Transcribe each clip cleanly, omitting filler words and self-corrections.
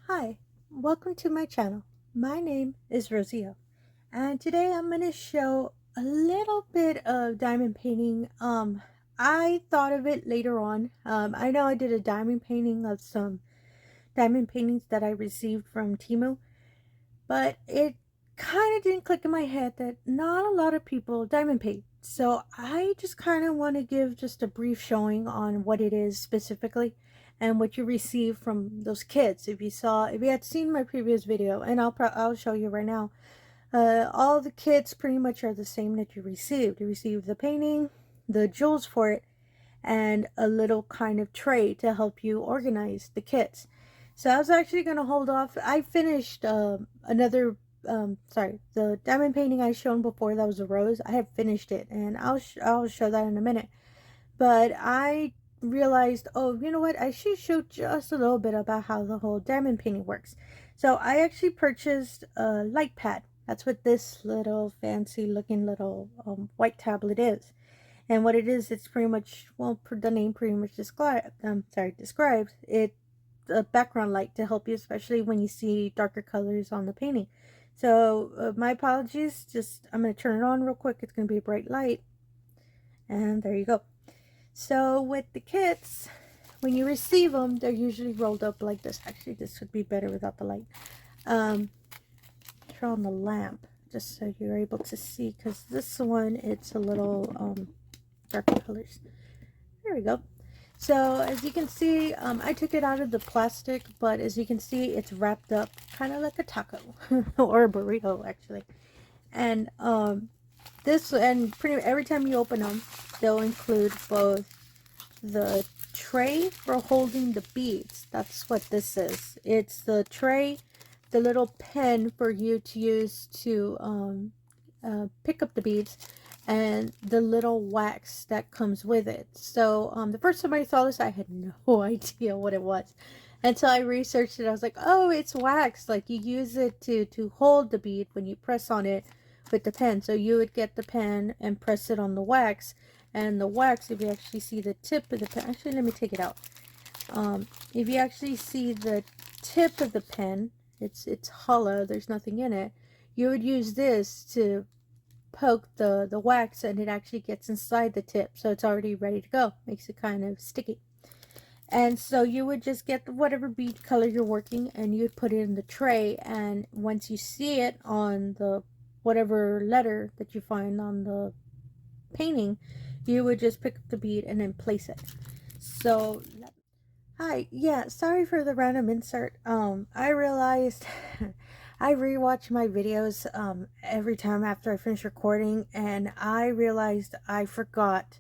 Hi, welcome to my channel. My name is Rosy O, and today I'm going to show a little bit of diamond painting. I thought of it later on. I know I did a diamond painting of some diamond paintings that I received from Temu, but it kind of didn't click in my head that not a lot of people diamond paint. So I just kind of want to give just a brief showing on what it is specifically and what you receive from those kits. If you had seen my previous video, and I'll show you right now, all the kits pretty much are the same that you received. You received the painting, the jewels for it, and a little kind of tray to help you organize the kits. So I was actually going to hold off. I finished the diamond painting I shown before, that was a rose. I have finished it, and I'll show that in a minute. But I realized, oh, you know what? I should show just a little bit about how the whole diamond painting works. So I actually purchased a light pad. That's what this little fancy looking little white tablet is. And what it is, it's pretty much, well, the name pretty much describes it, a background light to help you, especially when you see darker colors on the painting. So my apologies, just I'm going to turn it on real quick. It's going to be a bright light, and there you go. So with the kits, when you receive them, they're usually rolled up like this. Actually, this would be better without the light. Turn on the lamp just so you're able to see, because this one, it's a little darker colors. There we go. So as you can see, I took it out of the plastic, but as you can see, it's wrapped up kind of like a taco or a burrito actually. And pretty every time you open them, they'll include both the tray for holding the beads. That's what this is. It's the tray, the little pen for you to use to pick up the beads, and the little wax that comes with it. So the first time I saw this, I had no idea what it was until I researched it. I was like, oh, it's wax. Like, you use it to hold the bead when you press on it with the pen. So you would get the pen and press it on the wax, and the wax, if you actually see the tip of the pen, actually let me take it out. If you actually see the tip of the pen, it's hollow, there's nothing in it. You would use this to poke the wax, and it actually gets inside the tip, so it's already ready to go. Makes it kind of sticky. And so you would just get whatever bead color you're working, and you would put it in the tray, and once you see it on the whatever letter that you find on the painting, you would just pick up the bead and then place it. So hi, yeah, sorry for the random insert. I realized I rewatch my videos every time after I finish recording, and I realized I forgot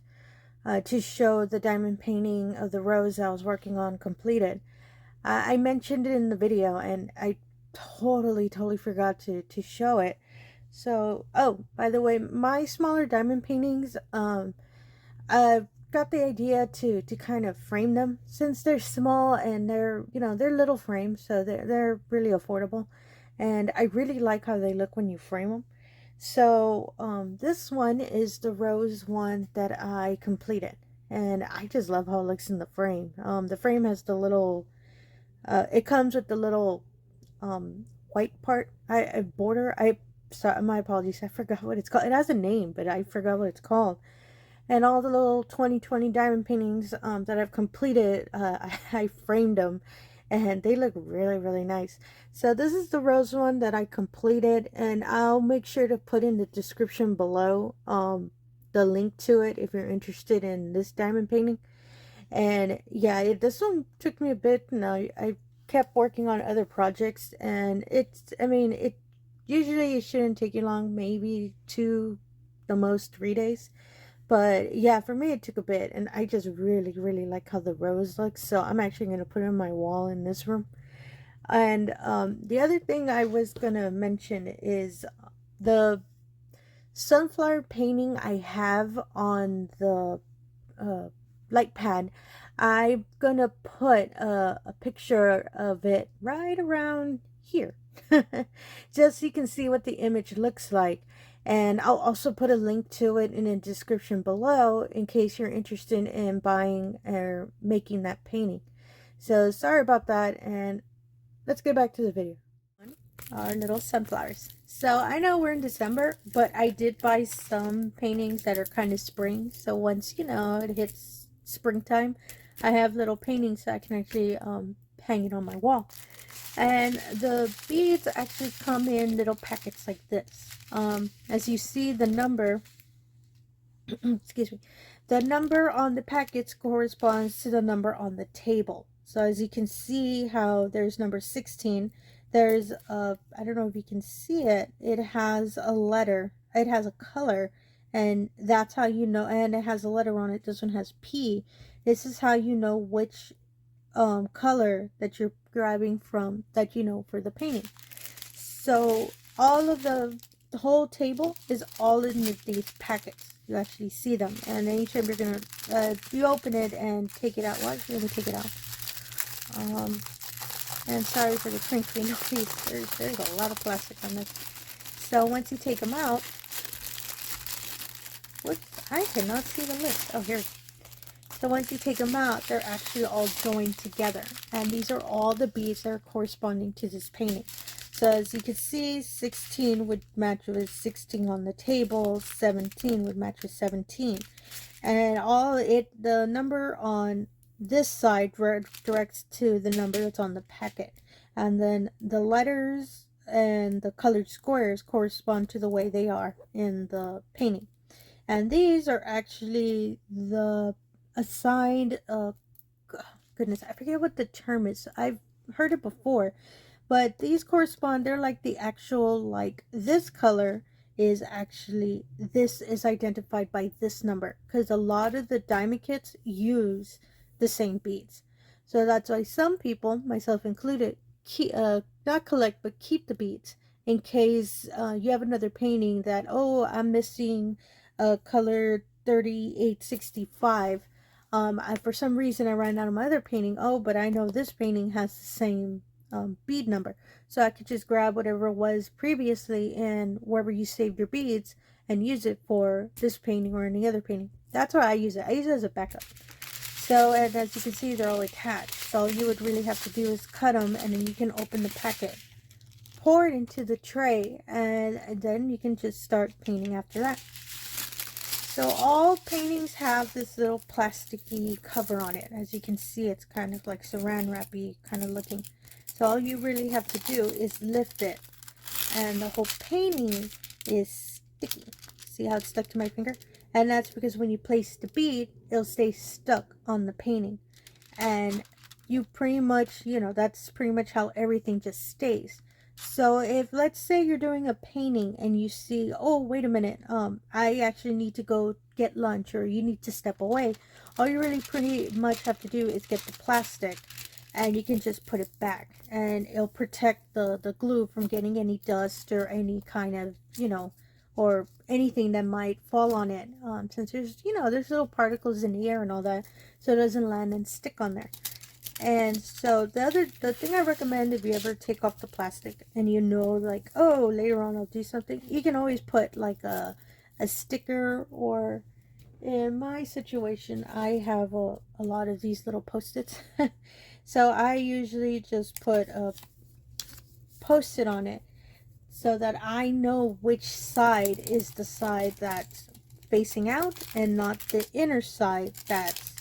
to show the diamond painting of the rose I was working on completed. I mentioned it in the video, and I totally forgot to show it. So, oh, by the way, my smaller diamond paintings, I've got the idea to kind of frame them, since they're small and they're little frames, so they're really affordable, and I really like how they look when you frame them. So this one is the rose one that I completed, and I just love how it looks in the frame. The frame has the little it comes with the little white part, I border. Sorry, my apologies, I forgot what it's called. It has a name, but I forgot what it's called. And all the little 2020 diamond paintings that I've completed, I framed them, and they look really nice. So this is the rose one that I completed, and I'll make sure to put in the description below the link to it if you're interested in this diamond painting. And yeah, this one took me a bit, and I kept working on other projects, and it usually it shouldn't take you long, maybe 2, the most 3 days. But yeah, for me it took a bit, and I just really like how the rose looks, so I'm actually going to put it on my wall in this room. And the other thing I was going to mention is the sunflower painting I have on the light pad. I'm going to put a picture of it right around here just so you can see what the image looks like. And I'll also put a link to it in the description below in case you're interested in buying or making that painting. So sorry about that, and let's get back to the video. Our little sunflowers. So I know we're in December, but I did buy some paintings that are kind of spring. So once, you know, it hits springtime, I have little paintings so I can actually hang it on my wall. And the beads actually come in little packets like this. As you see, the number, excuse me, the number on the packets corresponds to the number on the table. So as you can see how there's number 16, there's a, I don't know if you can see it, it has a letter, it has a color, and that's how you know, and it has a letter on it. This one has P. This is how you know which color that you're grabbing from, that you know for the painting. So all of the whole table is all in these packets. You actually see them, and anytime you're gonna you open it and take it out. Well, let me take it out. And sorry for the crinkly noise. There's a lot of plastic on this. So once you take them out, whoops, I cannot see the list. Oh, here. So once you take them out, they're actually all joined together, and these are all the beads that are corresponding to this painting. So as you can see, 16 would match with 16 on the table, 17 would match with 17. And the number on this side directs to the number that's on the packet. And then the letters and the colored squares correspond to the way they are in the painting. And these are actually the assigned, goodness, I forget what the term is. I've heard it before. But these correspond, they're like the actual, like this color is actually, this is identified by this number. Because a lot of the diamond kits use the same beads. So that's why some people, myself included, not collect, but keep the beads. In case you have another painting that, oh, I'm missing color 3865. For some reason I ran out of my other painting. Oh, but I know this painting has the same bead number, so I could just grab whatever it was previously and wherever you saved your beads and use it for this painting or any other painting. That's why I use it. I use it as a backup. So, and as you can see, they're all attached. So all you would really have to do is cut them, and then you can open the packet, pour it into the tray, and then you can just start painting after that. So all paintings have this little plasticky cover on it. As you can see, it's kind of like saran wrappy kind of looking. So all you really have to do is lift it, and the whole painting is sticky. See how it's stuck to my finger? And that's because when you place the bead, it'll stay stuck on the painting. And you pretty much, you know, that's pretty much how everything just stays. So if, let's say you're doing a painting and you see, oh, wait a minute, I actually need to go get lunch, or you need to step away, all you really pretty much have to do is get the plastic, and you can just put it back, and it'll protect the glue from getting any dust or any kind of, you know, or anything that might fall on it, since there's, you know, there's little particles in the air and all that, so it doesn't land and stick on there. And so the thing I recommend, if you ever take off the plastic and you know, like, oh, later on I'll do something, you can always put like a sticker, or in my situation, I have a lot of these little post-its. So I usually just put a post-it on it so that I know which side is the side that's facing out and not the inner side that's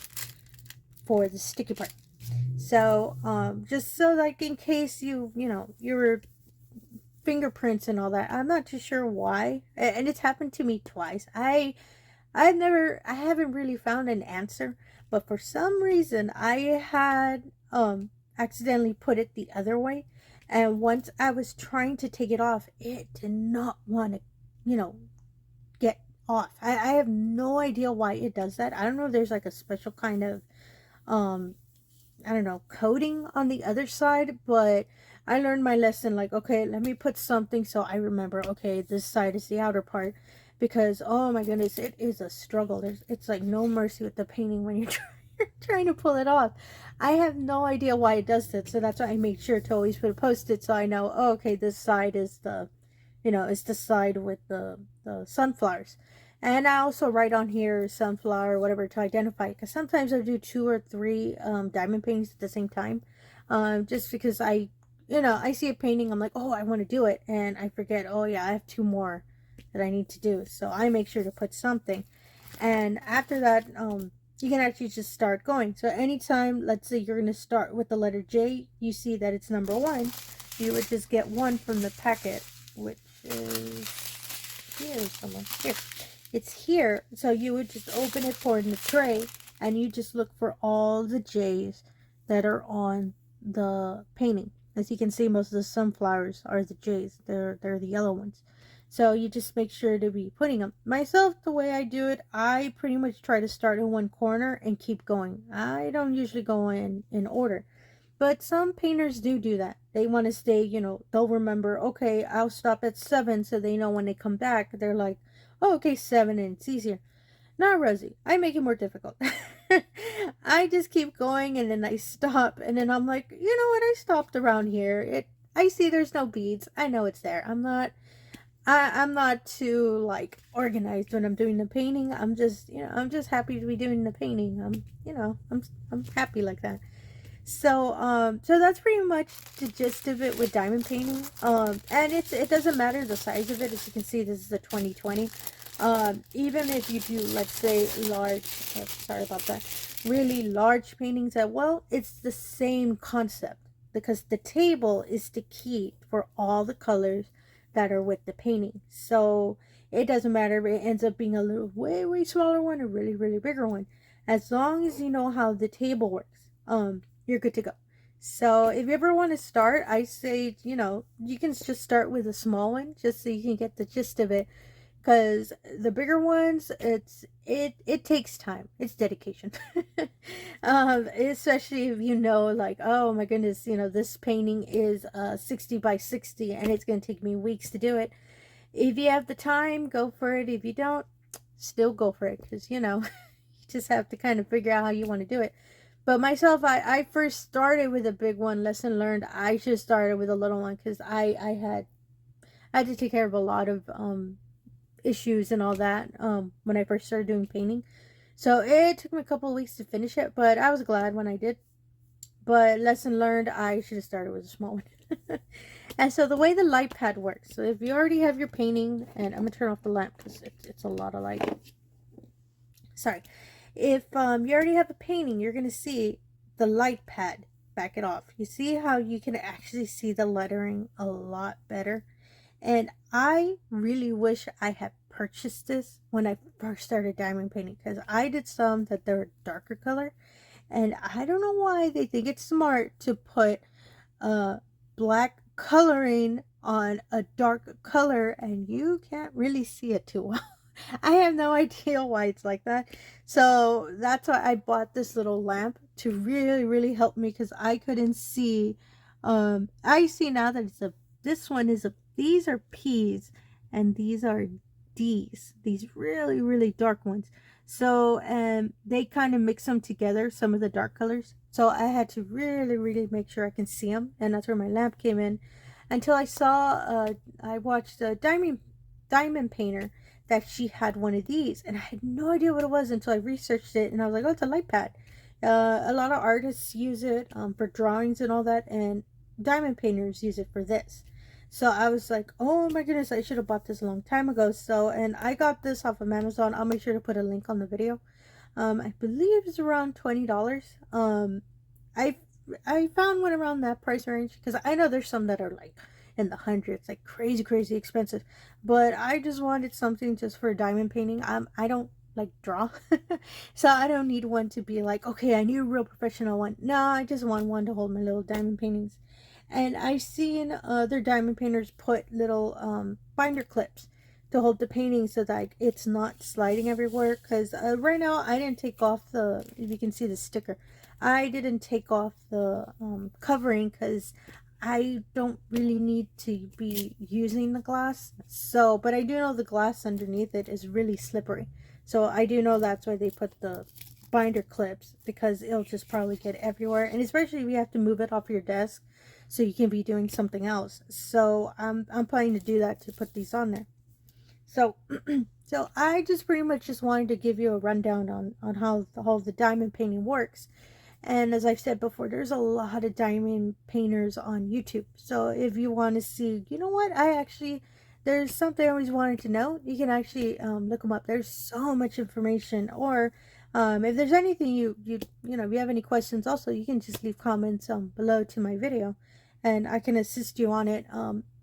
for the sticky part. So just so like in case you know, your fingerprints and all that, I'm not too sure why, and it's happened to me twice. I haven't really found an answer, but for some reason I had accidentally put it the other way, and once I was trying to take it off, it did not want to, you know, get off. I have no idea why it does that. I don't know if there's like a special kind of I don't know, coating on the other side, but I learned my lesson, like, okay, let me put something so I remember, okay, this side is the outer part, because, oh my goodness, it is a struggle. It's like no mercy with the painting when you're trying to pull it off. I have no idea why it does that, so that's why I make sure to always put a post-it so I know, oh, okay, this side is the, you know, it's the side with the sunflowers. And I also write on here sunflower, whatever, to identify it, because sometimes I do 2 or 3 diamond paintings at the same time, just because I you know, I see a painting, I'm like, oh, I want to do it, and I forget, oh yeah, I have 2 more that I need to do. So I make sure to put something, and after that, you can actually just start going. So anytime, let's say you're going to start with the letter J, you see that it's number 1, you would just get 1 from the packet, which is here somewhere. Here. It's here. So you would just open it, pour it in the tray, and you just look for all the J's that are on the painting. As you can see, most of the sunflowers are the J's. They're the yellow ones. So you just make sure to be putting them. Myself, the way I do it, I pretty much try to start in one corner and keep going. I don't usually go in order. But some painters do that. They want to stay, you know, they'll remember, okay, I'll stop at 7, so they know when they come back, they're like, oh, okay, 7, and it's easier. Not Rosie. I make it more difficult. I just keep going, and then I stop, and then I'm like, you know what, I stopped around here. I see there's no beads. I know it's there. I'm not too like organized when I'm doing the painting. I'm just, you know, I'm just happy to be doing the painting. I'm happy like that. So that's pretty much the gist of it with diamond painting. And it doesn't matter the size of it. As you can see, this is a 2020. Even if you do, let's say, large, oh, sorry about that, really large paintings as well, it's the same concept, because the table is the key for all the colors that are with the painting. So it doesn't matter if it ends up being a little way smaller one or really bigger one. As long as you know how the table works, you're good to go. So if you ever want to start, I say, you know, you can just start with a small one just so you can get the gist of it, because the bigger ones, it takes time. It's dedication. Especially if you know, like, oh my goodness, you know, this painting is 60 by 60 and it's going to take me weeks to do it. If you have the time, go for it. If you don't, still go for it, because, you know, you just have to kind of figure out how you want to do it. But myself, I first started with a big one. Lesson learned, I should have started with a little one, because I had to take care of a lot of issues and all that when I first started doing painting. So it took me a couple of weeks to finish it, but I was glad when I did. But lesson learned, I should have started with a small one. And so the way the light pad works, so if you already have your painting, and I'm gonna turn off the lamp because it's a lot of light. Sorry. If you already have a painting, you're gonna see the light pad. Back it off. You see how you can actually see the lettering a lot better. And I really wish I had purchased this when I first started diamond painting, because I did some that they're darker color, and I don't know why they think it's smart to put black coloring on a dark color and you can't really see it too well. I have no idea why it's like that. So that's why I bought this little lamp, to really help me, because I couldn't see. I see now that this one is these are P's and these are D's, these really dark ones. So they kind of mix them together, some of the dark colors. So I had to really make sure I can see them, and that's where my lamp came in. Until I saw, I watched a diamond painter that she had one of these, and I had no idea what it was until I researched it, and I was like, oh, it's a light pad. A lot of artists use it for drawings and all that, and diamond painters use it for this. So I was like, oh my goodness, I should have bought this a long time ago. So, and I got this off of Amazon. I'll make sure to put a link on the video. I believe it's around $20. I found one around that price range, because I know there's some that are like in the hundreds, like crazy expensive. But I just wanted something just for diamond painting. I don't like draw, so I don't need one to be like, okay, I need a real professional one. No, I just want one to hold my little diamond paintings. And I've seen other diamond painters put little binder clips to hold the painting so that it's not sliding everywhere. Because right now I didn't take off the, if you can see the sticker, I didn't take off the covering, because I don't really need to be using the glass. So, but I do know the glass underneath it is really slippery. So I do know that's why they put the binder clips, because it'll just probably get everywhere. And especially if you have to move it off your desk so you can be doing something else. So I'm planning to do that, to put these on there. So so I just pretty much just wanted to give you a rundown on how the diamond painting works. And as I've said before, there's a lot of diamond painters on YouTube. So if you want to see, you know what, there's something I always wanted to know, you can actually look them up. There's so much information. Or if there's anything if you have any questions also, you can just leave comments below to my video and I can assist you on it.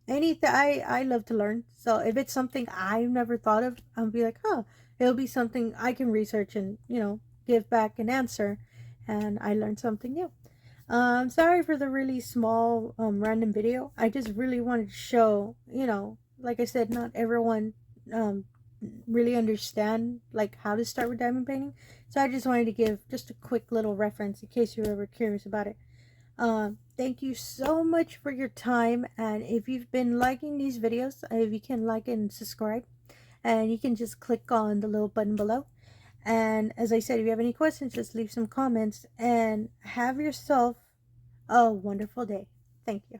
Anything, I love to learn. So if it's something I've never thought of, I'll be like, huh, it'll be something I can research and, give back an answer, and I learned something new. Sorry for the really small random video. I just really wanted to show, like I said, not everyone um, really understand like how to start with diamond painting. So I just wanted to give just a quick little reference in case you're ever curious about it. Thank you so much for your time, and if you've been liking these videos, if you can like and subscribe, and you can just click on the little button below. And as I said, if you have any questions, just leave some comments, and have yourself a wonderful day. Thank you.